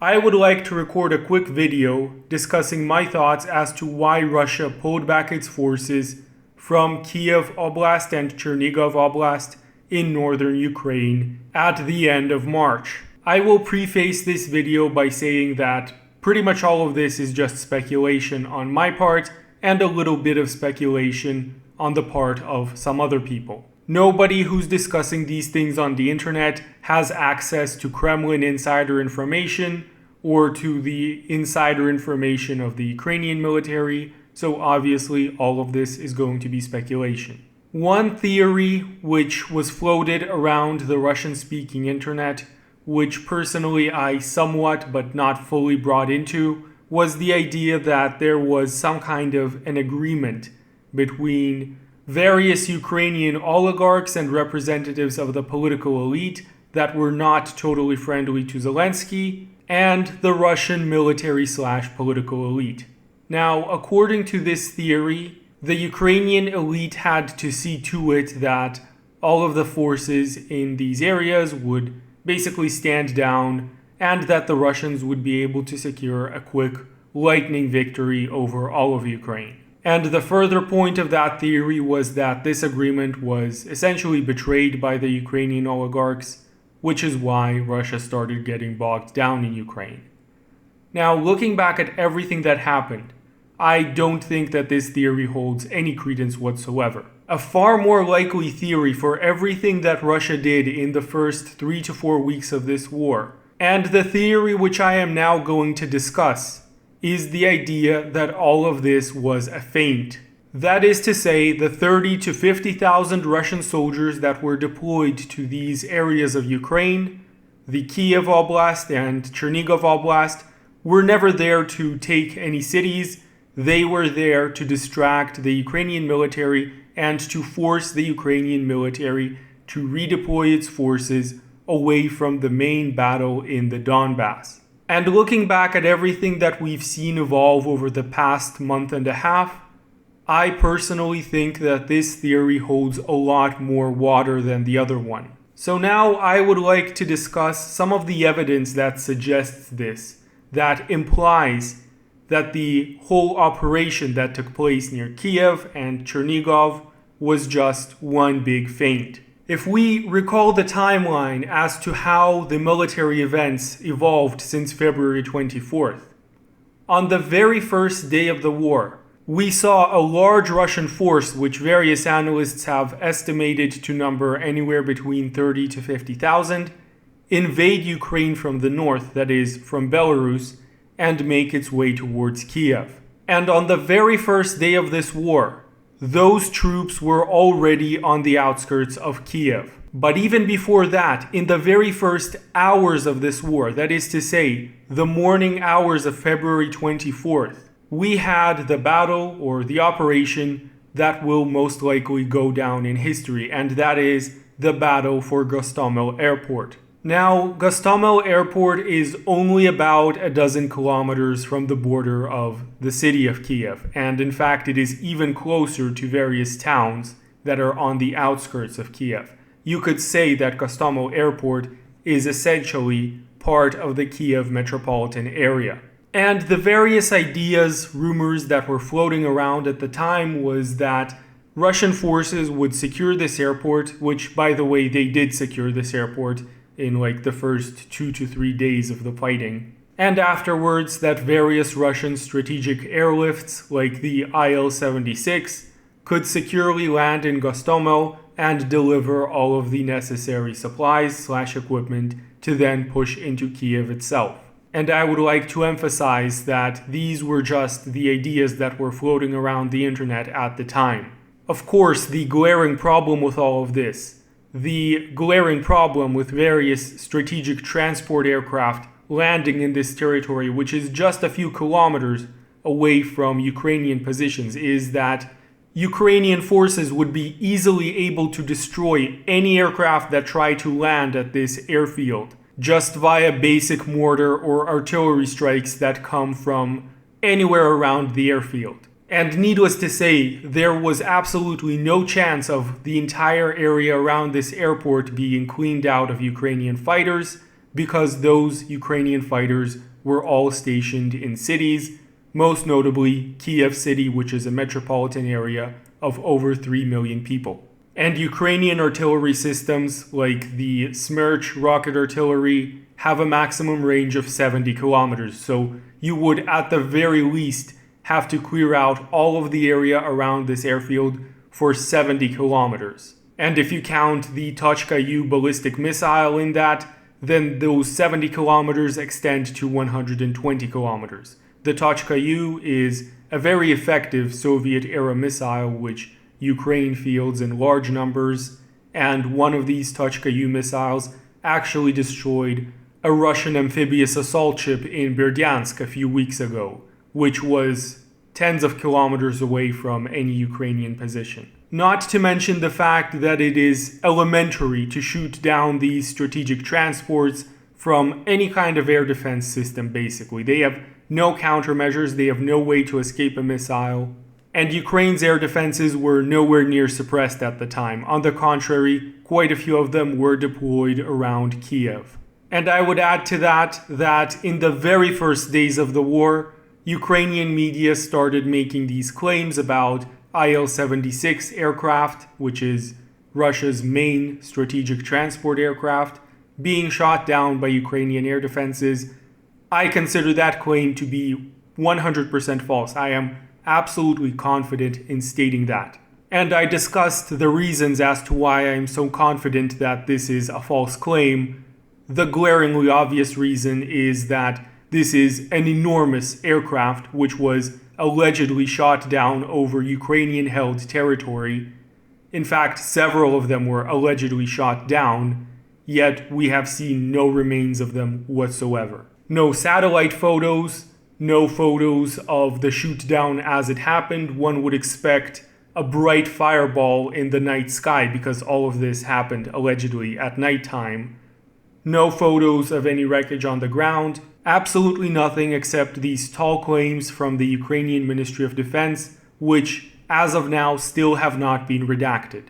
I would like to record a quick video discussing my thoughts as to why Russia pulled back its forces from Kiev Oblast and Chernigov Oblast in northern Ukraine at the end of March. I will preface this video by saying that pretty much all of this is just speculation on my part and a little bit of speculation on the part of some other people. Nobody who's discussing these things on the internet has access to Kremlin insider information or to the insider information of the Ukrainian military, so obviously all of this is going to be speculation. One theory which was floated around the Russian-speaking internet, which personally I somewhat but not fully brought into, was the idea that there was some kind of an agreement between various Ukrainian oligarchs and representatives of the political elite that were not totally friendly to Zelensky and the Russian military/political elite. Now, according to this theory, the Ukrainian elite had to see to it that all of the forces in these areas would basically stand down and that the Russians would be able to secure a quick lightning victory over all of Ukraine. And the further point of that theory was that this agreement was essentially betrayed by the Ukrainian oligarchs, which is why Russia started getting bogged down in Ukraine. Now, looking back at everything that happened, I don't think that this theory holds any credence whatsoever. A far more likely theory for everything that Russia did in the first 3 to 4 weeks of this war, and the theory which I am now going to discuss, is the idea that all of this was a feint. That is to say, the 30 to 50,000 Russian soldiers that were deployed to these areas of Ukraine, the Kiev Oblast and Chernigov Oblast, were never there to take any cities. They were there to distract the Ukrainian military and to force the Ukrainian military to redeploy its forces away from the main battle in the Donbass. And looking back at everything that we've seen evolve over the past month and a half, I personally think that this theory holds a lot more water than the other one. So now I would like to discuss some of the evidence that suggests this, that implies that the whole operation that took place near Kiev and Chernigov was just one big feint. If we recall the timeline as to how the military events evolved since February 24th, on the very first day of the war, we saw a large Russian force, which various analysts have estimated to number anywhere between 30 to 50,000, invade Ukraine from the north, that is, from Belarus, and make its way towards Kiev. And on the very first day of this war, those troops were already on the outskirts of Kiev. But even before that, in the very first hours of this war, that is to say, the morning hours of February 24th, we had the battle or the operation that will most likely go down in history, and that is the battle for Gostomel Airport. Now, Gostomel Airport is only about a dozen kilometers from the border of the city of Kiev, and in fact it is even closer to various towns that are on the outskirts of Kiev. You could say that Gostomel Airport is essentially part of the Kiev metropolitan area. And the various ideas, rumors that were floating around at the time was that Russian forces would secure this airport, which by the way they did secure this airport in like the first 2 to 3 days of the fighting. And afterwards, that various Russian strategic airlifts, like the IL-76, could securely land in Gostomel and deliver all of the necessary supplies/equipment to then push into Kiev itself. And I would like to emphasize that these were just the ideas that were floating around the internet at the time. Of course, the glaring problem with all of this, the glaring problem with various strategic transport aircraft landing in this territory, which is just a few kilometers away from Ukrainian positions, is that Ukrainian forces would be easily able to destroy any aircraft that try to land at this airfield, just via basic mortar or artillery strikes that come from anywhere around the airfield. And needless to say, there was absolutely no chance of the entire area around this airport being cleaned out of Ukrainian fighters because those Ukrainian fighters were all stationed in cities, most notably Kiev city, which is a metropolitan area of over 3 million people. And Ukrainian artillery systems like the Smerch rocket artillery have a maximum range of 70 kilometers, so you would at the very least have to clear out all of the area around this airfield for 70 kilometers. And if you count the Tochka-U ballistic missile in that, then those 70 kilometers extend to 120 kilometers. The Tochka-U is a very effective Soviet-era missile which Ukraine fields in large numbers, and one of these Tochka-U missiles actually destroyed a Russian amphibious assault ship in Berdyansk a few weeks ago, which was tens of kilometers away from any Ukrainian position. Not to mention the fact that it is elementary to shoot down these strategic transports from any kind of air defense system, basically. They have no countermeasures, they have no way to escape a missile. And Ukraine's air defenses were nowhere near suppressed at the time. On the contrary, quite a few of them were deployed around Kiev. And I would add to that in the very first days of the war, Ukrainian media started making these claims about Il-76 aircraft, which is Russia's main strategic transport aircraft, being shot down by Ukrainian air defenses. I consider that claim to be 100% false. I am absolutely confident in stating that. And I discussed the reasons as to why I am so confident that this is a false claim. The glaringly obvious reason is that this is an enormous aircraft which was allegedly shot down over Ukrainian-held territory. In fact, several of them were allegedly shot down, yet we have seen no remains of them whatsoever. No satellite photos, no photos of the shoot down as it happened. One would expect a bright fireball in the night sky because all of this happened allegedly at nighttime. No photos of any wreckage on the ground. Absolutely nothing except these tall claims from the Ukrainian Ministry of Defense, which as of now still have not been redacted.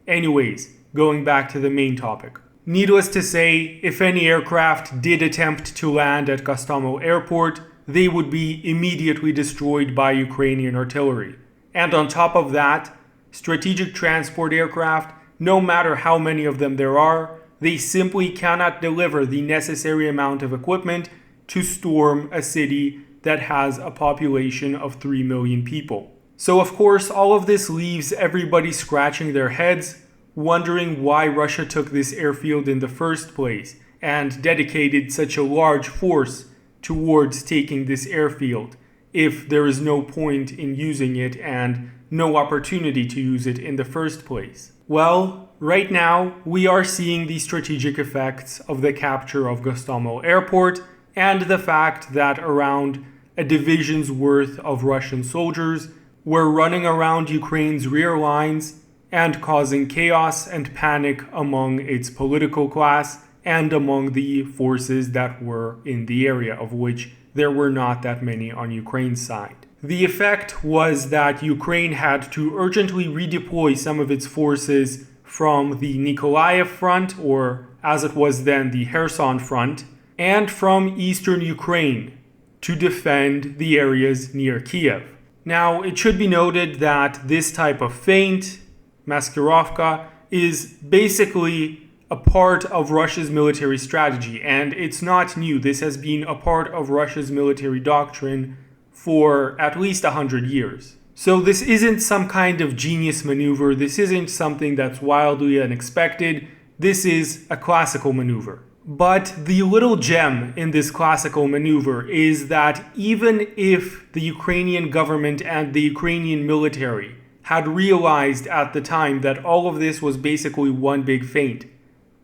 Anyways, going back to the main topic. Needless to say, if any aircraft did attempt to land at Kostomo Airport, they would be immediately destroyed by Ukrainian artillery. And on top of that, strategic transport aircraft, no matter how many of them there are, they simply cannot deliver the necessary amount of equipment to storm a city that has a population of 3 million people. So of course, all of this leaves everybody scratching their heads, wondering why Russia took this airfield in the first place and dedicated such a large force towards taking this airfield if there is no point in using it and no opportunity to use it in the first place. Well, right now we are seeing the strategic effects of the capture of Kostomo Airport and the fact that around a division's worth of Russian soldiers were running around Ukraine's rear lines and causing chaos and panic among its political class and among the forces that were in the area, of which there were not that many on Ukraine's side. The effect was that Ukraine had to urgently redeploy some of its forces from the Nikolaev front, or as it was then the Kherson front, and from eastern Ukraine to defend the areas near Kiev. Now, it should be noted that this type of feint, maskirovka, is basically a part of Russia's military strategy, and it's not new. This has been a part of Russia's military doctrine for at least 100 years. So this isn't some kind of genius maneuver. This isn't something that's wildly unexpected. This is a classical maneuver. But the little gem in this classical maneuver is that even if the Ukrainian government and the Ukrainian military had realized at the time that all of this was basically one big feint,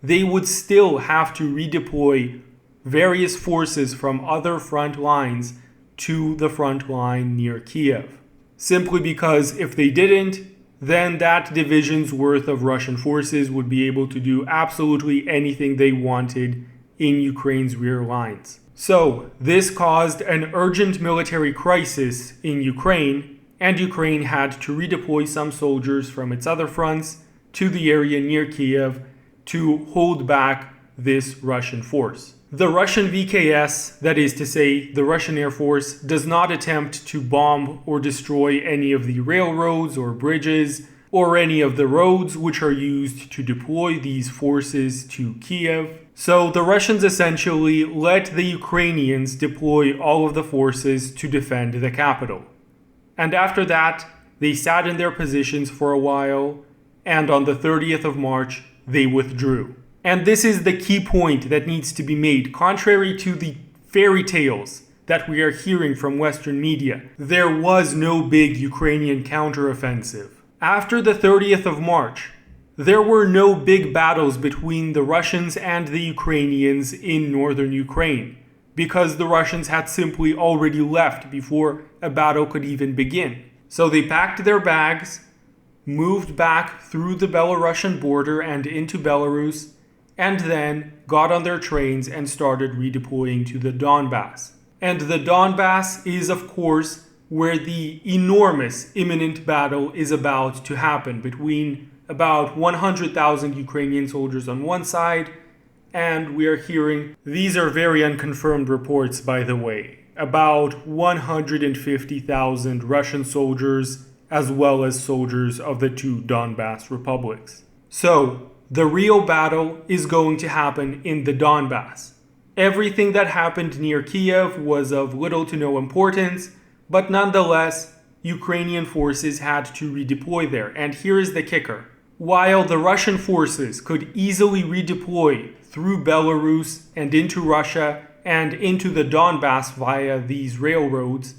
they would still have to redeploy various forces from other front lines to the front line near Kiev. Simply because if they didn't, then that division's worth of Russian forces would be able to do absolutely anything they wanted in Ukraine's rear lines. So, this caused an urgent military crisis in Ukraine, and Ukraine had to redeploy some soldiers from its other fronts to the area near Kiev to hold back this Russian force. The Russian VKS, that is to say, the Russian Air Force, does not attempt to bomb or destroy any of the railroads or bridges or any of the roads which are used to deploy these forces to Kiev. So the Russians essentially let the Ukrainians deploy all of the forces to defend the capital. And after that, they sat in their positions for a while, and on the 30th of March, they withdrew. And this is the key point that needs to be made. Contrary to the fairy tales that we are hearing from Western media, there was no big Ukrainian counteroffensive. After the 30th of March, there were no big battles between the Russians and the Ukrainians in northern Ukraine, because the Russians had simply already left before a battle could even begin. So they packed their bags, moved back through the Belarusian border and into Belarus, and then got on their trains and started redeploying to the Donbass. And the Donbass is, of course, where the enormous imminent battle is about to happen between about 100,000 Ukrainian soldiers on one side, and we are hearing, these are very unconfirmed reports by the way, about 150,000 Russian soldiers as well as soldiers of the two Donbass republics. So, the real battle is going to happen in the Donbass. Everything that happened near Kiev was of little to no importance, but nonetheless, Ukrainian forces had to redeploy there. And here is the kicker. While the Russian forces could easily redeploy through Belarus and into Russia and into the Donbass via these railroads,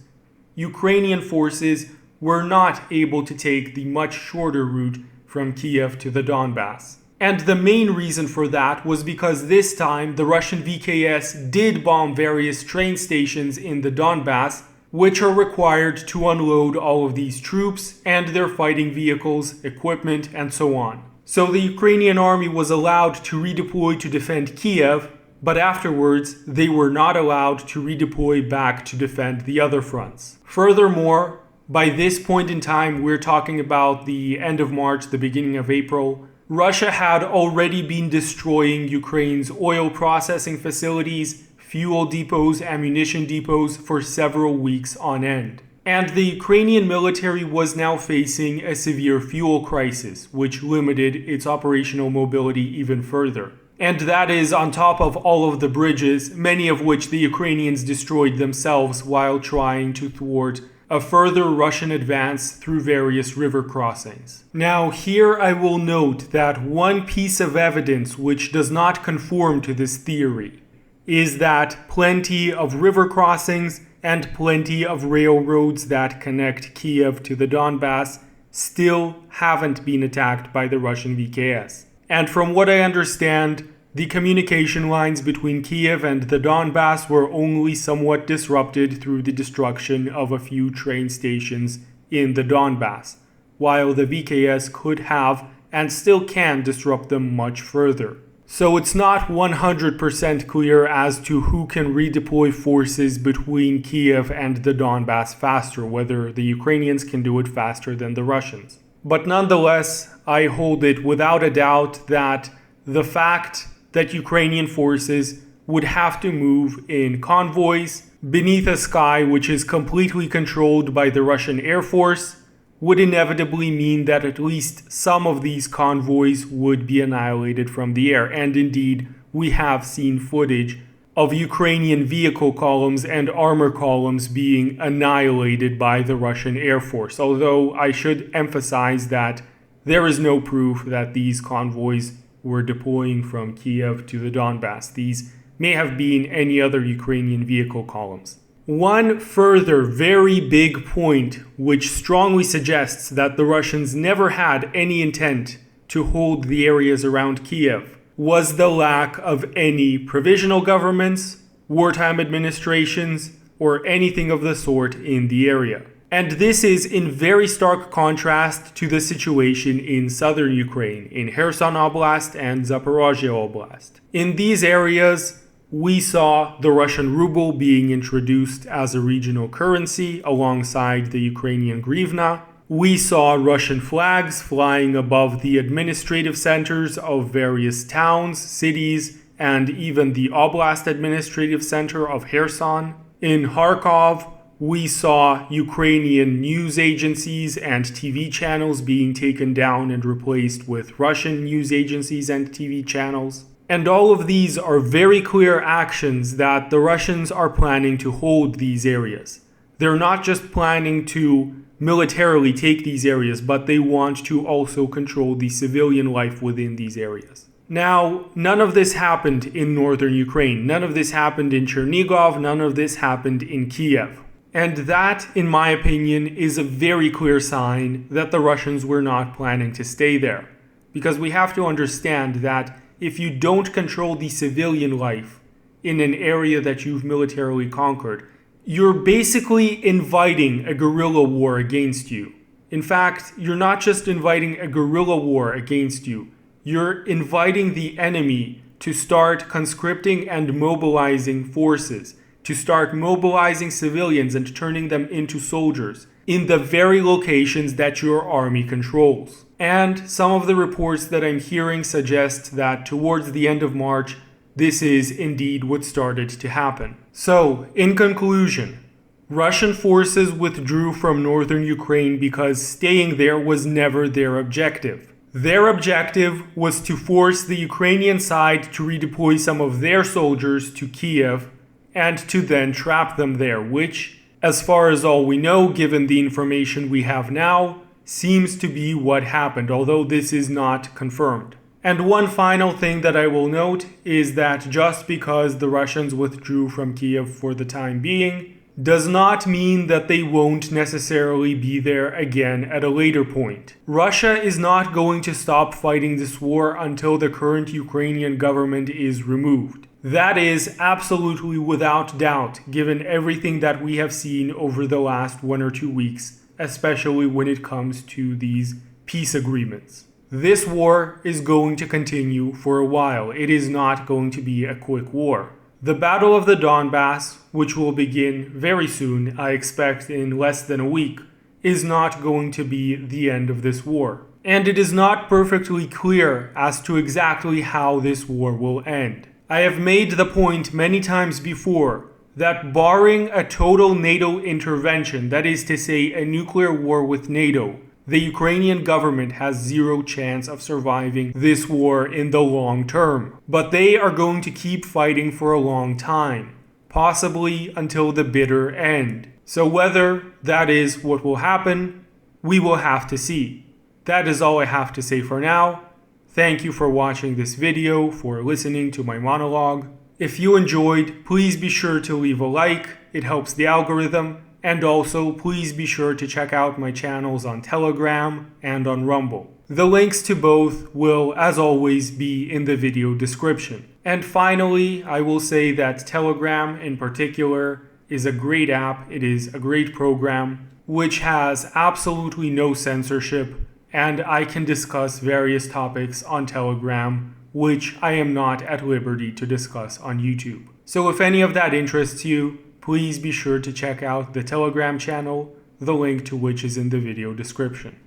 Ukrainian forces were not able to take the much shorter route from Kiev to the Donbass. And the main reason for that was because this time the Russian VKS did bomb various train stations in the Donbass, which are required to unload all of these troops and their fighting vehicles, equipment, and so on. So the Ukrainian army was allowed to redeploy to defend Kiev, but afterwards they were not allowed to redeploy back to defend the other fronts. Furthermore, by this point in time, we're talking about the end of March, the beginning of April, Russia had already been destroying Ukraine's oil processing facilities, fuel depots, ammunition depots for several weeks on end. And the Ukrainian military was now facing a severe fuel crisis, which limited its operational mobility even further. And that is on top of all of the bridges, many of which the Ukrainians destroyed themselves while trying to thwart a further Russian advance through various river crossings. Now, here I will note that one piece of evidence which does not conform to this theory is that plenty of river crossings and plenty of railroads that connect Kiev to the Donbass still haven't been attacked by the Russian VKS. And from what I understand, the communication lines between Kiev and the Donbass were only somewhat disrupted through the destruction of a few train stations in the Donbass, while the VKS could have and still can disrupt them much further. So it's not 100% clear as to who can redeploy forces between Kiev and the Donbass faster, whether the Ukrainians can do it faster than the Russians. But nonetheless, I hold it without a doubt that the fact that Ukrainian forces would have to move in convoys beneath a sky which is completely controlled by the Russian Air Force would inevitably mean that at least some of these convoys would be annihilated from the air. And indeed, we have seen footage of Ukrainian vehicle columns and armor columns being annihilated by the Russian Air Force, although I should emphasize that there is no proof that these convoys were deploying from Kiev to the Donbass. These may have been any other Ukrainian vehicle columns. One further very big point which strongly suggests that the Russians never had any intent to hold the areas around Kiev was the lack of any provisional governments, wartime administrations, or anything of the sort in the area. And this is in very stark contrast to the situation in southern Ukraine, in Kherson Oblast and Zaporozhye Oblast. In these areas, we saw the Russian ruble being introduced as a regional currency alongside the Ukrainian hryvnia. We saw Russian flags flying above the administrative centers of various towns, cities, and even the Oblast Administrative Center of Kherson. In Kharkov, we saw Ukrainian news agencies and TV channels being taken down and replaced with Russian news agencies and TV channels. And all of these are very clear actions that the Russians are planning to hold these areas. They're not just planning to militarily take these areas, but they want to also control the civilian life within these areas. Now, none of this happened in northern Ukraine. None of this happened in Chernigov. None of this happened in Kiev. And that, in my opinion, is a very clear sign that the Russians were not planning to stay there. Because we have to understand that if you don't control the civilian life in an area that you've militarily conquered, you're basically inviting a guerrilla war against you. In fact, you're not just inviting a guerrilla war against you, you're inviting the enemy to start conscripting and mobilizing forces, to start mobilizing civilians and turning them into soldiers in the very locations that your army controls. And some of the reports that I'm hearing suggest that towards the end of March, this is indeed what started to happen. So, in conclusion, Russian forces withdrew from northern Ukraine because staying there was never their objective. Their objective was to force the Ukrainian side to redeploy some of their soldiers to Kiev and to then trap them there, which, as far as all we know, given the information we have now, seems to be what happened, although this is not confirmed. And one final thing that I will note is that just because the Russians withdrew from Kiev for the time being, does not mean that they won't necessarily be there again at a later point. Russia is not going to stop fighting this war until the current Ukrainian government is removed. That is absolutely without doubt, given everything that we have seen over the last 1 or 2 weeks, especially when it comes to these peace agreements. This war is going to continue for a while. It is not going to be a quick war. The Battle of the Donbass, which will begin very soon, I expect in less than a week, is not going to be the end of this war. And it is not perfectly clear as to exactly how this war will end. I have made the point many times before that barring a total NATO intervention, that is to say a nuclear war with NATO, the Ukrainian government has zero chance of surviving this war in the long term. But they are going to keep fighting for a long time, possibly until the bitter end. So whether that is what will happen, we will have to see. That is all I have to say for now. Thank you for watching this video, for listening to my monologue. If you enjoyed, please be sure to leave a like, it helps the algorithm. And also, please be sure to check out my channels on Telegram and on Rumble. The links to both will, as always, be in the video description. And finally, I will say that Telegram in particular is a great app. It is a great program which has absolutely no censorship, and I can discuss various topics on Telegram which I am not at liberty to discuss on YouTube. So if any of that interests you, please be sure to check out the Telegram channel, the link to which is in the video description.